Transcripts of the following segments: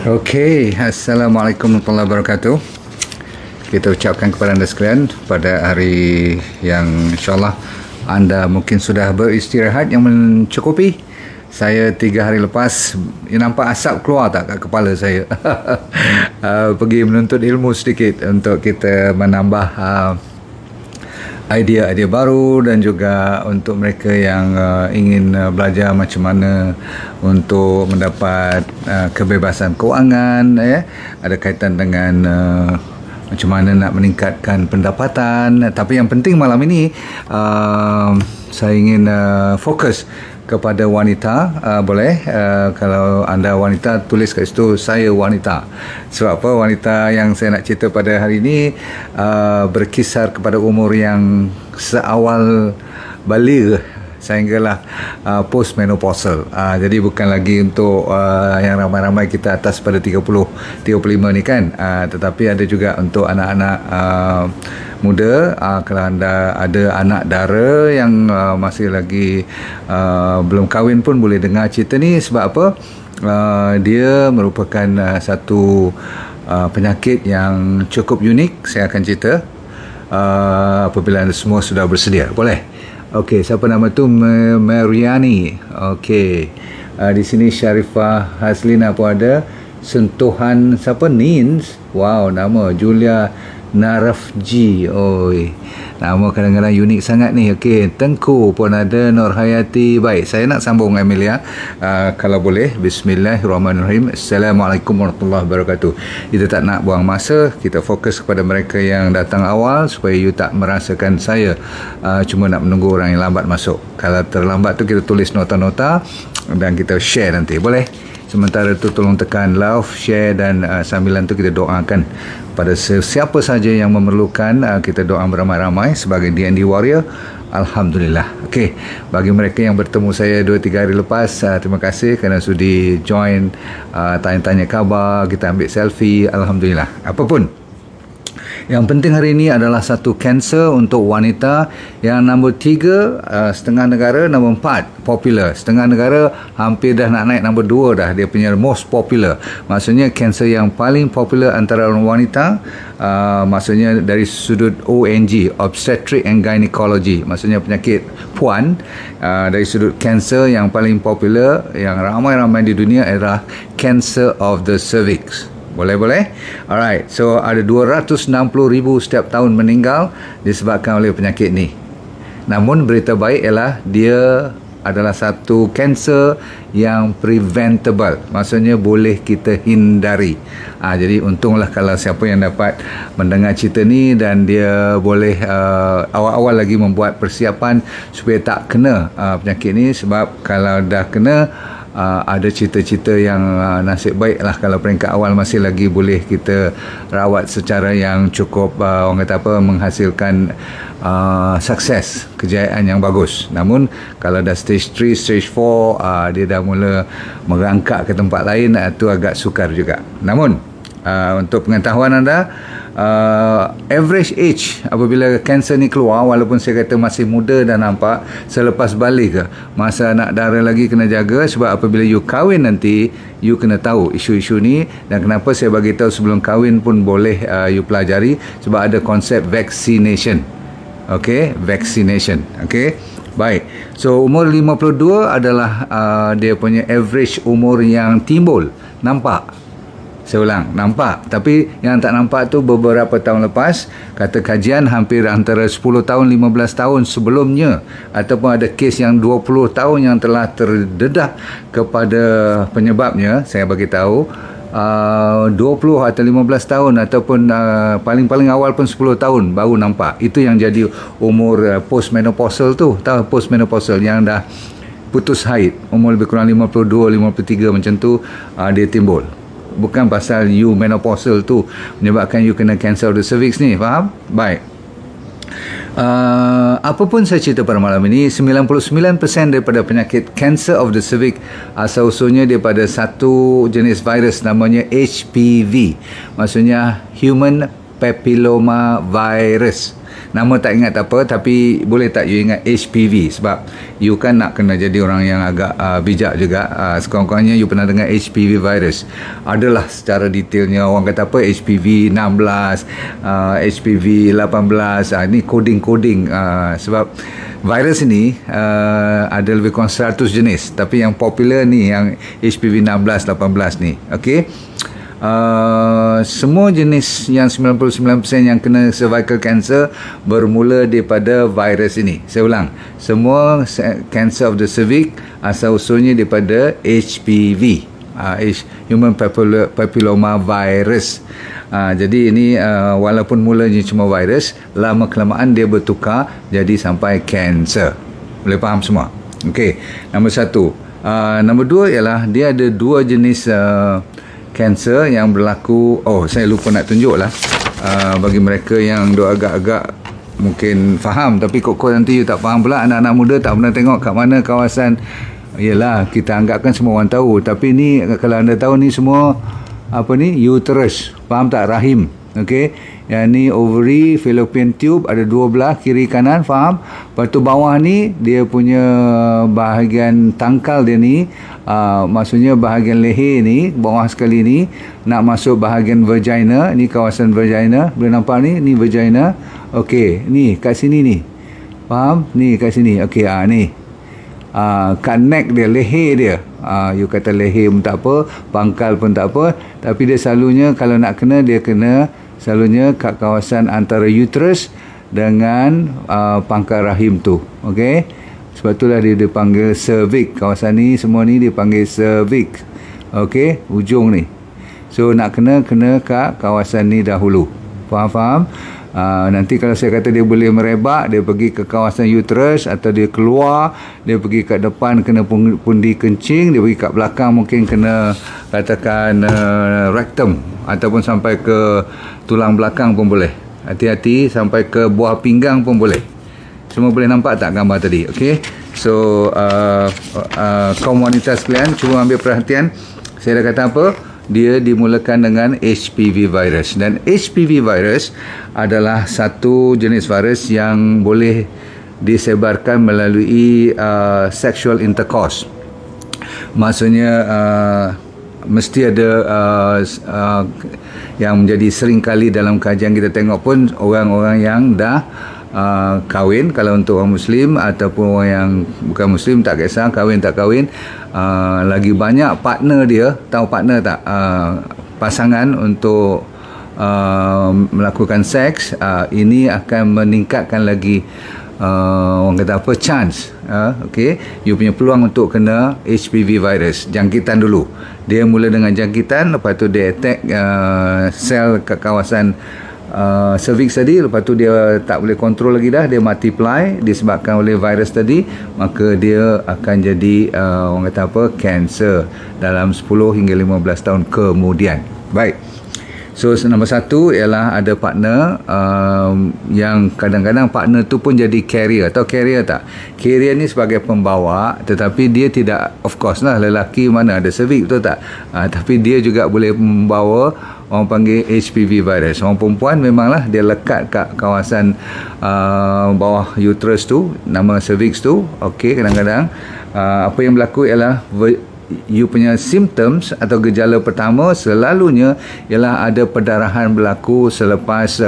Okey, Assalamualaikum warahmatullahi wabarakatuh. Kita ucapkan kepada anda sekalian pada hari yang insyaAllah anda mungkin sudah beristirahat yang mencukupi. Saya 3 hari lepas nampak asap keluar tak kat kepala saya. Pergi menuntut ilmu sedikit untuk kita menambah idea-idea baru, dan juga untuk mereka yang ingin belajar macam mana untuk mendapat kebebasan kewangan, ada kaitan dengan macam mana nak meningkatkan pendapatan. Tapi yang penting malam ini saya ingin fokus kepada wanita. Boleh kalau anda wanita, tulis kat situ saya wanita. Sebab apa? Wanita yang saya nak cerita pada hari ini berkisar kepada umur yang seawal baligh sehinggalah postmenopausal. Jadi bukan lagi untuk yang ramai-ramai kita atas pada 35 ni kan, tetapi ada juga untuk anak-anak muda. Kalau anda ada anak dara yang masih lagi belum kahwin pun boleh dengar cerita ni. Sebab apa? Dia merupakan satu penyakit yang cukup unik. Saya akan cerita apabila anda semua sudah bersedia. Boleh? Okey, siapa nama tu? Mariani. Okey. Di sini Sharifah Haslina pun ada. Sentuhan siapa? Nins. Wow, nama Julia Narafji. Oi, nama kadang-kadang unik sangat ni. Okey, Tengku pun ada. Nur Hayati. Baik, saya nak sambung Amelia. Kalau boleh, bismillahirrahmanirrahim. Assalamualaikum warahmatullahi wabarakatuh. Kita tak nak buang masa, kita fokus kepada mereka yang datang awal supaya you tak merasakan saya cuma nak menunggu orang yang lambat masuk. Kalau terlambat tu kita tulis nota-nota dan kita share nanti. Boleh? Sementara tu tolong tekan love, share, dan sambilan tu kita doakan pada siapa saja yang memerlukan. Kita doa beramai-ramai sebagai D&D Warrior. Alhamdulillah. Okey, bagi mereka yang bertemu saya 2-3 hari lepas, terima kasih kerana sudi join, tanya-tanya khabar, kita ambil selfie. Alhamdulillah. Apapun, yang penting hari ini adalah satu kanser untuk wanita. Yang nombor 3 setengah negara, nombor 4 popular. Setengah negara hampir dah nak naik nombor 2 dah. Dia punya most popular. Maksudnya kanser yang paling popular antara orang wanita. Maksudnya dari sudut ONG, obstetric and gynecology, maksudnya penyakit puan. Dari sudut kanser yang paling popular yang ramai-ramai di dunia adalah cancer of the cervix. Boleh? Alright, so ada 260,000 setiap tahun meninggal disebabkan oleh penyakit ni. Namun berita baik ialah dia adalah satu kanser yang preventable, maksudnya boleh kita hindari. Jadi untunglah kalau siapa yang dapat mendengar cerita ni dan dia boleh awal-awal lagi membuat persiapan supaya tak kena penyakit ni. Sebab kalau dah kena, ada cerita-cerita yang nasib baik lah kalau peringkat awal masih lagi boleh kita rawat secara yang cukup orang kata apa, menghasilkan sukses, kejayaan yang bagus. Namun kalau dah stage 3, stage 4, dia dah mula merangkak ke tempat lain, itu agak sukar juga. Namun untuk pengetahuan anda, average age apabila kanser ni keluar, walaupun saya kata masih muda dan nampak, selepas balik ke masa anak dara lagi kena jaga. Sebab apabila you kahwin nanti, you kena tahu isu-isu ni. Dan kenapa saya bagi tahu sebelum kahwin pun boleh you pelajari, sebab ada konsep vaccination. Okey, vaccination. Okey, baik. So umur 52 adalah dia punya average umur yang timbul. Nampak? Saya ulang, nampak. Tapi yang tak nampak tu beberapa tahun lepas, kata kajian hampir antara 10 tahun, 15 tahun sebelumnya, ataupun ada kes yang 20 tahun yang telah terdedah kepada penyebabnya. Saya bagi tahu 20 atau 15 tahun ataupun paling-paling awal pun 10 tahun baru nampak. Itu yang jadi umur postmenopausal tu. Tahu postmenopausal yang dah putus haid, umur lebih kurang 52, 53 macam tu, dia timbul. Bukan pasal you menopausal tu menyebabkan you kena cancer of the cervix ni. Faham? Baik. Apa pun saya cerita pada malam ini, 99% daripada penyakit cancer of the cervix asal-usulnya daripada satu jenis virus namanya HPV. Maksudnya Human Papilloma Virus. Nama tak ingat tak apa, tapi boleh tak you ingat HPV, sebab you kan nak kena jadi orang yang agak bijak juga. Sekurang-kurangnya you pernah dengar HPV virus. Adalah secara detailnya orang kata apa, HPV 16, HPV 18. Ini coding-coding, sebab virus ini ada lebih kurang 100 jenis, tapi yang popular ni yang HPV 16, 18 ni. Okey. Semua jenis yang 99% yang kena cervical cancer bermula daripada virus ini. Saya ulang, semua cancer of the cervix asal usulnya daripada HPV, Human Papilloma Virus. Jadi ini walaupun mulanya cuma virus, lama kelamaan dia bertukar jadi sampai cancer. Boleh faham semua? Okey, nombor satu. Nombor dua ialah dia ada dua jenis kanser yang berlaku. Saya lupa nak tunjuk lah, bagi mereka yang agak-agak mungkin faham, tapi kok nanti you tak faham pula. Anak-anak muda tak pernah tengok kat mana kawasan. Yelah, kita anggapkan semua orang tahu, tapi ni kalau anda tahu ni semua apa ni, uterus, faham tak? Rahim. Okey, yang ni ovary, fallopian tube, ada dua belah, kiri kanan, faham? Lepas tu bawah ni dia punya bahagian tangkal dia ni, maksudnya bahagian leher ni, bawah sekali ni nak masuk bahagian vagina. Ni kawasan vagina, boleh nampak ni, ni vagina. Okey, ni kat sini ni, faham? Ni kat sini. Okey, ni kat neck dia, leher dia. You kata leher pun tak apa, pangkal pun tak apa, tapi dia selalunya kalau nak kena, dia kena selalunya kat kawasan antara uterus dengan pangkal rahim tu. Okey, sebab itulah dia dipanggil cervix. Kawasan ni semua ni dipanggil cervix. Okey, ujung ni. So nak kena kat kawasan ni dahulu. Faham? Nanti kalau saya kata dia boleh merebak, dia pergi ke kawasan uterus, atau dia keluar, dia pergi kat depan kena pundi kencing, dia pergi kat belakang mungkin kena katakan rectum, ataupun sampai ke tulang belakang pun boleh. Hati-hati, sampai ke buah pinggang pun boleh. Semua boleh nampak tak gambar tadi? Okey. So kaum wanita sekalian, cuba ambil perhatian. Saya dah kata apa? Dia dimulakan dengan HPV virus, dan HPV virus adalah satu jenis virus yang boleh disebarkan melalui sexual intercourse. Maksudnya mesti ada yang menjadi sering kali dalam kajian kita tengok pun orang-orang yang dah kahwin. Kalau untuk orang Muslim ataupun orang yang bukan Muslim, tak kisah kahwin tak kahwin, lagi banyak partner dia, tahu partner tak, pasangan untuk melakukan seks, ini akan meningkatkan lagi orang kata apa, chance. Okey, you punya peluang untuk kena HPV virus. Jangkitan dulu, dia mula dengan jangkitan, lepas tu dia attack sel kat kawasan cervix tadi, lepas tu dia tak boleh kontrol lagi dah, dia multiply disebabkan oleh virus tadi, maka dia akan jadi orang kata apa, cancer dalam 10 hingga 15 tahun kemudian. Baik. So nombor satu ialah ada partner yang kadang-kadang partner tu pun jadi carrier. Tahu carrier tak? Carrier ni sebagai pembawa, tetapi dia tidak, of course lah, lelaki mana ada cervix, betul tak? Tapi dia juga boleh membawa, orang panggil HPV virus. Orang perempuan memanglah dia lekat kat kawasan bawah uterus tu, nama cervix tu. Okey, kadang-kadang apa yang berlaku ialah you punya symptoms atau gejala pertama selalunya ialah ada perdarahan berlaku selepas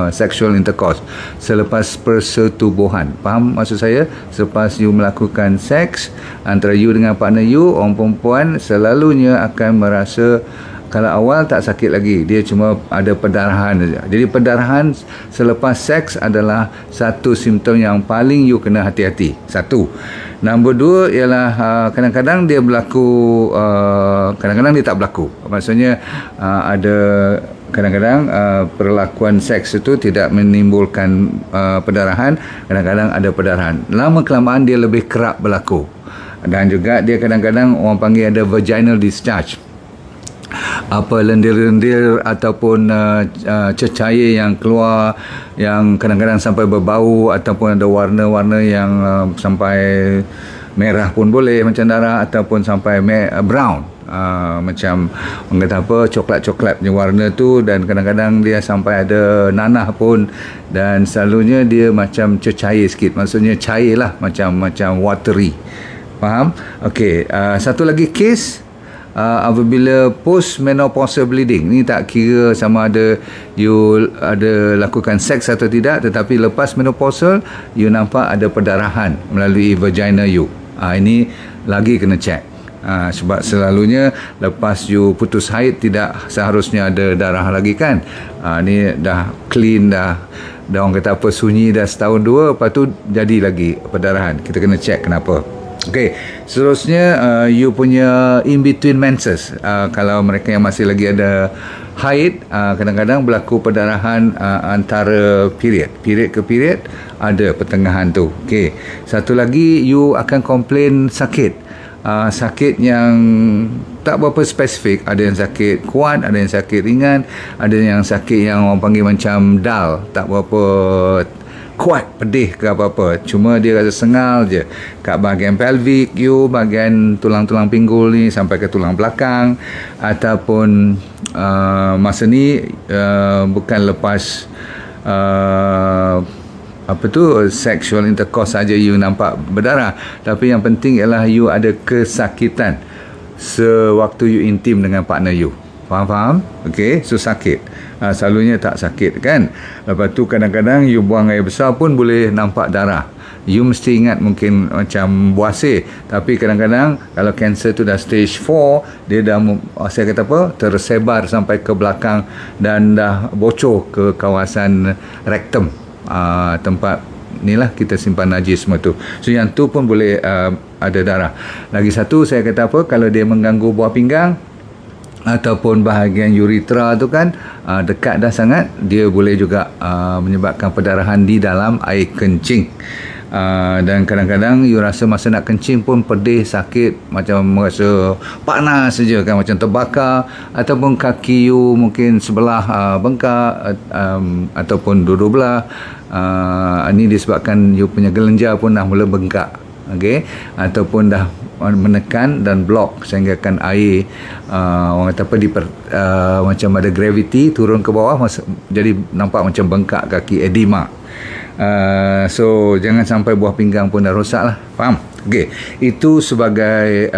sexual intercourse, selepas persetubuhan. Faham maksud saya? Selepas you melakukan seks antara you dengan partner you, orang perempuan selalunya akan merasa, kalau awal tak sakit lagi, dia cuma ada perdarahan saja. Jadi perdarahan selepas seks adalah satu simptom yang paling you kena hati-hati. Satu. Nombor dua ialah kadang-kadang dia berlaku, kadang-kadang dia tak berlaku. Maksudnya ada kadang-kadang perlakuan seks itu tidak menimbulkan perdarahan, kadang-kadang ada perdarahan. Lama kelamaan dia lebih kerap berlaku. Dan juga dia kadang-kadang orang panggil ada vaginal discharge, apa lendir-lendir ataupun cecair yang keluar, yang kadang-kadang sampai berbau ataupun ada warna-warna yang sampai merah pun boleh macam darah, ataupun sampai brown, macam orang kata apa, coklat-coklat punya warna tu, dan kadang-kadang dia sampai ada nanah pun, dan selalunya dia macam cecair sikit, maksudnya cair lah, macam watery. Faham? Okey, satu lagi kes apabila postmenopausal bleeding. Ni tak kira sama ada you ada lakukan seks atau tidak, tetapi lepas menopausal you nampak ada perdarahan melalui vagina you. Ini lagi kena check. Sebab selalunya lepas you putus haid tidak seharusnya ada darah lagi kan. Ni dah clean, dah orang kata apa, sunyi dah setahun dua, lepas tu jadi lagi perdarahan. Kita kena check kenapa. Okey, seterusnya you punya in between menses. Kalau mereka yang masih lagi ada haid, kadang-kadang berlaku perdarahan antara period ke period, ada pertengahan tu. Okey, satu lagi, you akan komplain sakit. Sakit yang tak berapa spesifik. Ada yang sakit kuat, ada yang sakit ringan, ada yang sakit yang orang panggil macam dull, tak berapa kuat, pedih ke apa-apa, cuma dia rasa sengal je kat bahagian pelvic you, bahagian tulang-tulang pinggul ni sampai ke tulang belakang, ataupun masa ni bukan lepas sexual intercourse saja you nampak berdarah, tapi yang penting ialah you ada kesakitan sewaktu you intim dengan partner you. Faham? Okey, so sakit. Selalunya tak sakit kan. Lepas tu kadang-kadang you buang air besar pun boleh nampak darah. You mesti ingat mungkin macam buasir, tapi kadang-kadang kalau kanser tu dah stage 4, dia dah, saya kata apa, tersebar sampai ke belakang dan dah bocor ke kawasan rektum, tempat ni lah kita simpan najis semua tu. So yang tu pun boleh ada darah. Lagi satu saya kata apa, kalau dia mengganggu buah pinggang ataupun bahagian urethra tu kan, dekat dah sangat, dia boleh juga menyebabkan perdarahan di dalam air kencing. Dan kadang-kadang you rasa masa nak kencing pun pedih, sakit, macam rasa panas saja kan, macam terbakar, ataupun kaki you mungkin sebelah bengkak, ataupun dua-dua belah. Ini disebabkan you punya kelenjar pun dah mula bengkak. Okey, ataupun dah menekan dan blok sehingga kan air orang kata apa, macam ada gravity turun ke bawah, jadi nampak macam bengkak kaki, edema. So jangan sampai buah pinggang pun dah rosak lah. Faham? Okey, itu sebagai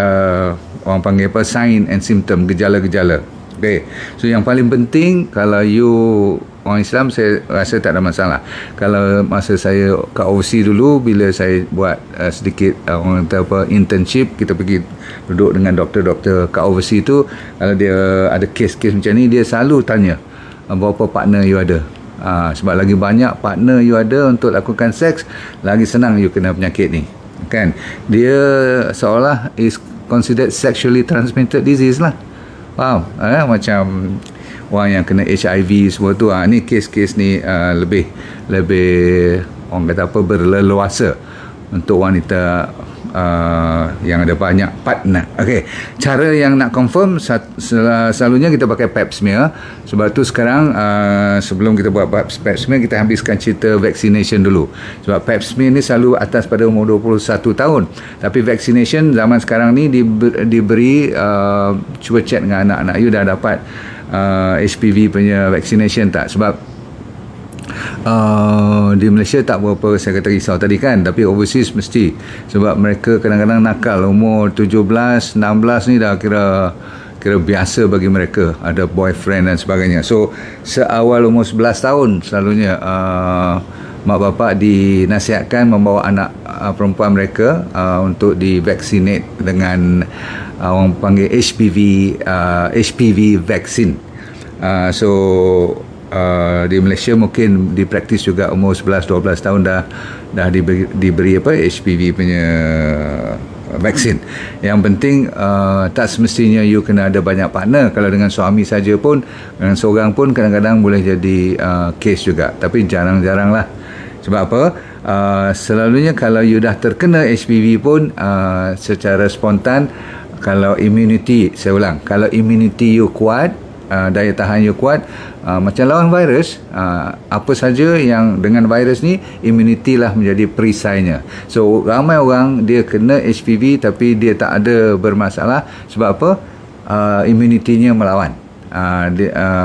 orang panggil apa, sign and symptom, gejala-gejala. Okey, so yang paling penting, kalau you orang Islam, saya rasa tak ada masalah. Kalau masa saya kat overseas dulu, bila saya buat sedikit orang kata apa, internship, kita pergi duduk dengan doktor-doktor kat overseas tu, kalau dia ada kes-kes macam ni, dia selalu tanya berapa partner you ada. Sebab lagi banyak partner you ada untuk lakukan seks, lagi senang you kena penyakit ni kan. Dia seolah is considered sexually transmitted disease lah. Faham? Macam orang yang kena HIV semua tu, ni kes-kes ni lebih orang kata apa, berleluasa untuk wanita yang ada banyak partner. Okey, cara yang nak confirm selalunya kita pakai pap smear. Sebab tu sekarang sebelum kita buat pap smear, kita habiskan cerita vaccination dulu. Sebab pap smear ni selalu atas pada umur 21 tahun. Tapi vaccination zaman sekarang ni diberi, cuba check dengan anak-anak you dah dapat HPV punya vaccination tak? Sebab di Malaysia tak berapa saya kata risau tadi kan, tapi overseas mesti. Sebab mereka kadang-kadang nakal, umur 17, 16 ni dah kira biasa bagi mereka, ada boyfriend dan sebagainya. So seawal umur 11 tahun selalunya mak bapak dinasihatkan membawa anak perempuan mereka untuk divaksinate dengan orang panggil HPV vaksin. So di Malaysia mungkin dipraktis juga umur 11-12 tahun dah diberi apa, HPV punya vaksin. Yang penting tak semestinya you kena ada banyak partner. Kalau dengan suami saja pun, dengan seorang pun kadang-kadang boleh jadi kes juga, tapi jarang-jarang lah. Sebab apa? Selalunya kalau you dah terkena HPV pun secara spontan, kalau immunity, saya ulang, kalau immunity you kuat, daya tahan you kuat, macam lawan virus, apa saja yang dengan virus ni, immunity lah menjadi perisainya. So ramai orang dia kena HPV tapi dia tak ada bermasalah. Sebab apa? Immunity-nya melawan.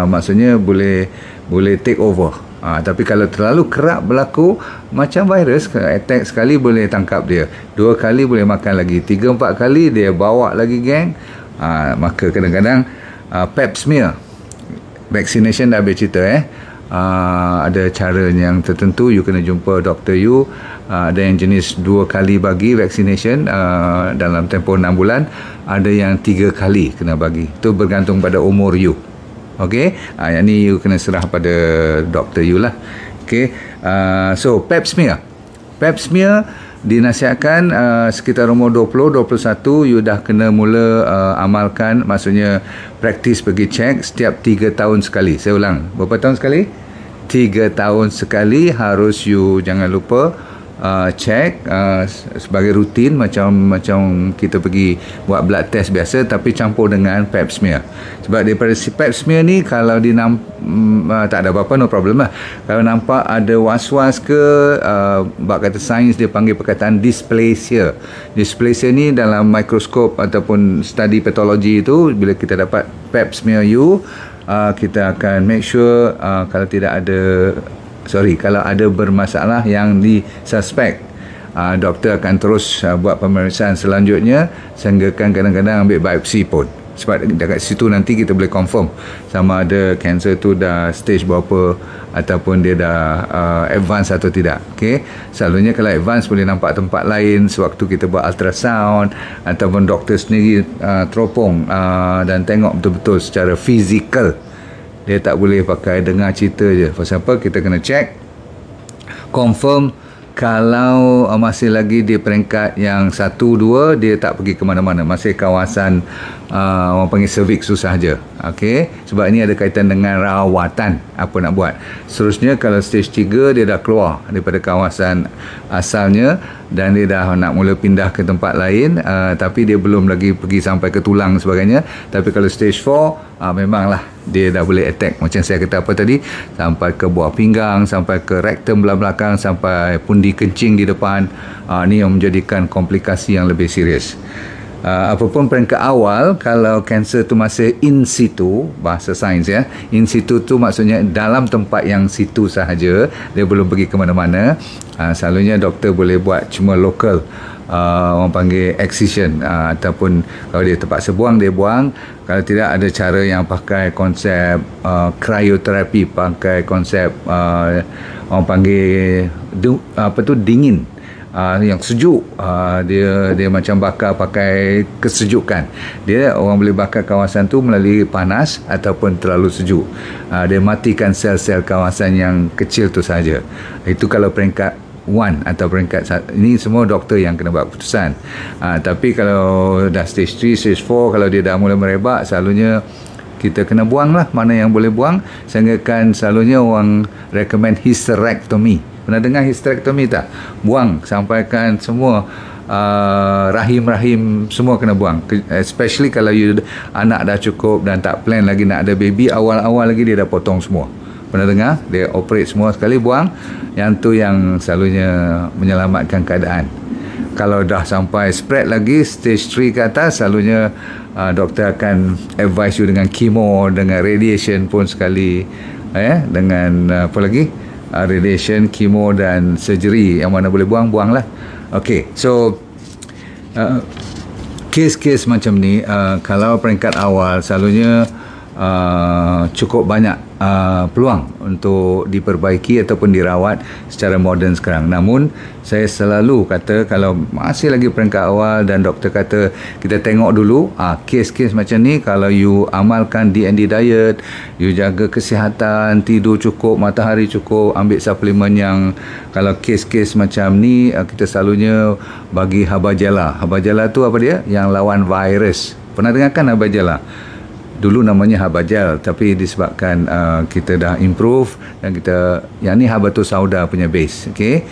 Maksudnya boleh take over. Tapi kalau terlalu kerap berlaku macam virus, attack sekali boleh tangkap dia, 2 kali boleh makan lagi, 3-4 kali dia bawa lagi geng. Maka kadang-kadang pap smear vaccination dah habis cerita. Ada cara yang tertentu, you kena jumpa doktor you. Ada yang jenis 2 kali bagi vaccination dalam tempoh 6 bulan, ada yang 3 kali kena bagi. Itu bergantung pada umur you. Okey, yang ni you kena serah pada doktor you lah. Okey, so pap smear dinasihatkan sekitar umur 20, 21 you dah kena mula amalkan, maksudnya praktis pergi check setiap 3 tahun sekali. Saya ulang, berapa tahun sekali? 3 tahun sekali harus you jangan lupa check sebagai rutin, macam kita pergi buat blood test biasa tapi campur dengan pap smear. Sebab daripada si pap smear ni, kalau tak ada apa-apa, no problem lah. Kalau nampak ada was-was ke, bab kata sains dia panggil perkataan dysplasia. Dysplasia ni dalam mikroskop ataupun study patologi itu, bila kita dapat pap smear you, kita akan make sure kalau ada bermasalah yang disuspek, doktor akan terus buat pemeriksaan selanjutnya, sehinggakan kadang-kadang ambil biopsi pun. Sebab dekat situ nanti kita boleh confirm sama ada kanser tu dah stage berapa ataupun dia dah advance atau tidak. Okay? Selalunya kalau advance boleh nampak tempat lain sewaktu kita buat ultrasound, ataupun doktor sendiri teropong dan tengok betul-betul secara fizikal. Dia tak boleh pakai dengar cerita je. Pasal apa? Kita kena check, confirm. Kalau masih lagi di peringkat yang 1, 2, dia tak pergi ke mana-mana, masih kawasan orang panggil cervix tu sahaja. Okey, sebab ini ada kaitan dengan rawatan, apa nak buat. Seterusnya kalau stage 3 dia dah keluar daripada kawasan asalnya dan dia dah nak mula pindah ke tempat lain, tapi dia belum lagi pergi sampai ke tulang sebagainya. Tapi kalau stage 4 memanglah dia dah boleh attack, macam saya kata apa tadi, sampai ke buah pinggang, sampai ke rektum belah belakang, sampai pundi kencing di depan. Ni yang menjadikan komplikasi yang lebih serius. Apapun peringkat awal, kalau kanser tu masih in situ, bahasa sains ya, in situ tu maksudnya dalam tempat yang situ sahaja, dia belum pergi ke mana-mana, selalunya doktor boleh buat cuma lokal, orang panggil excision, ataupun kalau dia terpaksa buang, dia buang. Kalau tidak, ada cara yang pakai konsep cryotherapy, pakai konsep orang panggil dingin, yang sejuk. Dia macam bakar pakai kesejukan. Dia orang boleh bakar kawasan tu melalui panas ataupun terlalu sejuk. Dia matikan sel-sel kawasan yang kecil tu saja. Itu kalau peringkat 1 atau peringkat ini semua doktor yang kena buat keputusan. Tapi kalau dah stage 3, stage 4, kalau dia dah mula merebak, selalunya kita kena buang lah mana yang boleh buang. Sehingga kan selalunya orang recommend hysterectomy. Pernah dengar hysterectomy tak? Buang sampaikan semua rahim-rahim semua kena buang. Especially kalau anak dah cukup dan tak plan lagi nak ada baby, awal-awal lagi dia dah potong semua. Pernah dengar? Dia operate semua sekali, buang. Yang tu yang selalunya menyelamatkan keadaan. Kalau dah sampai spread lagi stage 3 ke atas, selalunya doktor akan advise you dengan chemo, dengan radiation pun sekali, dengan apa lagi, radiation, chemo dan surgery. Yang mana boleh buang, buanglah. Okey, so kes-kes macam ni, kalau peringkat awal, selalunya cukup banyak peluang untuk diperbaiki ataupun dirawat secara moden sekarang. Namun saya selalu kata, kalau masih lagi peringkat awal dan doktor kata kita tengok dulu, kes-kes macam ni, kalau you amalkan DND diet, you jaga kesihatan, tidur cukup, matahari cukup, ambil suplemen yang, kalau kes-kes macam ni, kita selalunya bagi Habajala. Habajala tu apa dia? Yang lawan virus. Pernah dengar kan Habajala? dulu namanya Habajal, tapi disebabkan kita dah improve dan kita yang ni Habatus Sauda punya base. Okey,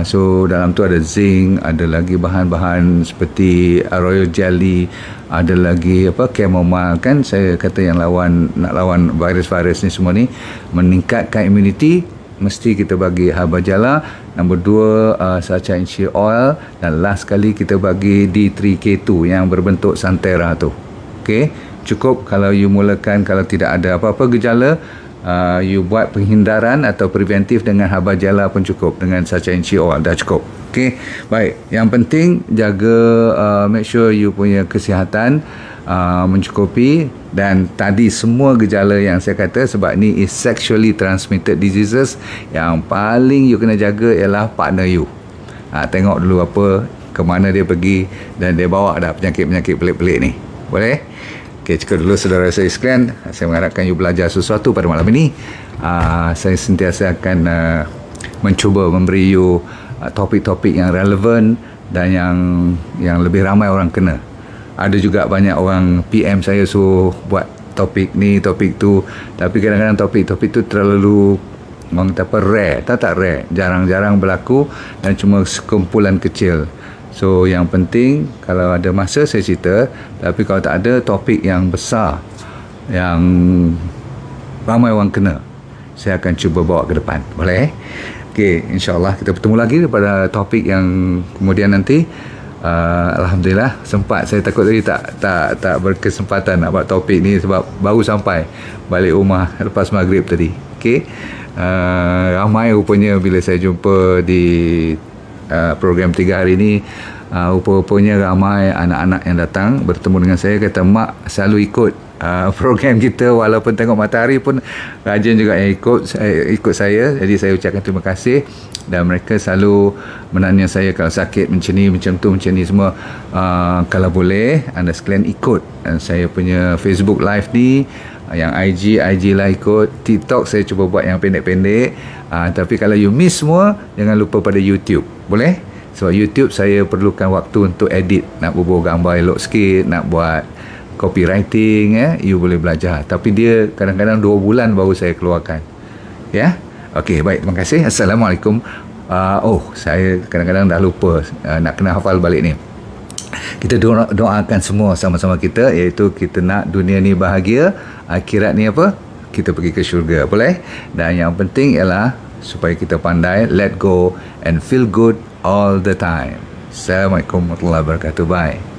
so dalam tu ada zinc, ada lagi bahan-bahan seperti royal jelly, ada lagi chamomile kan, saya kata yang nak lawan virus-virus ni semua ni, meningkatkan immunity, mesti kita bagi Habajala. Nombor 2 Sacha Inchi Oil, dan last kali kita bagi D3K2 yang berbentuk Santera tu. Okey, cukup kalau you mulakan, kalau tidak ada apa-apa gejala, you buat penghindaran atau preventif dengan Habajala pun cukup, dengan Sacha Inchi Oil dah cukup. Okey, baik, yang penting jaga, make sure you punya kesihatan mencukupi. Dan tadi semua gejala yang saya kata, sebab ni is sexually transmitted diseases, yang paling you kena jaga ialah partner you. Tengok dulu apa, ke mana dia pergi, dan dia bawa dah penyakit-penyakit pelik-pelik ni. Boleh? Okey, cukup dulu saudara saya sekalian. Saya mengharapkan you belajar sesuatu pada malam ini. Saya sentiasa akan mencuba memberi you topik-topik yang relevan dan yang lebih ramai orang kena. Ada juga banyak orang PM saya suruh buat topik ni, topik tu, tapi kadang-kadang topik-topik tu terlalu orang kata apa, rare. Tak rare, jarang-jarang berlaku dan cuma sekumpulan kecil. So yang penting kalau ada masa saya cerita, tapi kalau tak ada topik yang besar yang ramai orang kena, saya akan cuba bawa ke depan. Boleh? Okey, insyaAllah kita bertemu lagi pada topik yang kemudian nanti. Alhamdulillah sempat. Saya takut tadi tak berkesempatan nak buat topik ni sebab baru sampai balik rumah lepas maghrib tadi. Okey, ramai rupanya bila saya jumpa di program 3 hari ni, rupa-rupanya ramai anak-anak yang datang bertemu dengan saya, kata mak selalu ikut program kita, walaupun tengok matahari pun rajin juga yang ikut saya. Jadi saya ucapkan terima kasih, dan mereka selalu menanya saya kalau sakit macam ni, macam tu, macam ni semua. Kalau boleh anda sekalian ikut saya punya Facebook live ni, yang IG lah ikut, TikTok saya cuba buat yang pendek-pendek. Tapi kalau you miss semua, jangan lupa pada YouTube. Boleh? Sebab YouTube saya perlukan waktu untuk edit, nak bubuh gambar elok sikit, nak buat copywriting, you boleh belajar. Tapi dia kadang-kadang 2 bulan baru saya keluarkan. Ya? Okey, baik, terima kasih. Assalamualaikum. Saya kadang-kadang dah lupa, nak kena hafal balik ni. Kita doakan semua sama-sama kita, iaitu kita nak dunia ni bahagia, akhirat ni apa? Kita pergi ke syurga. Boleh? Dan yang penting ialah supaya kita pandai let go and feel good all the time. Assalamualaikum warahmatullahi wabarakatuh. Bye.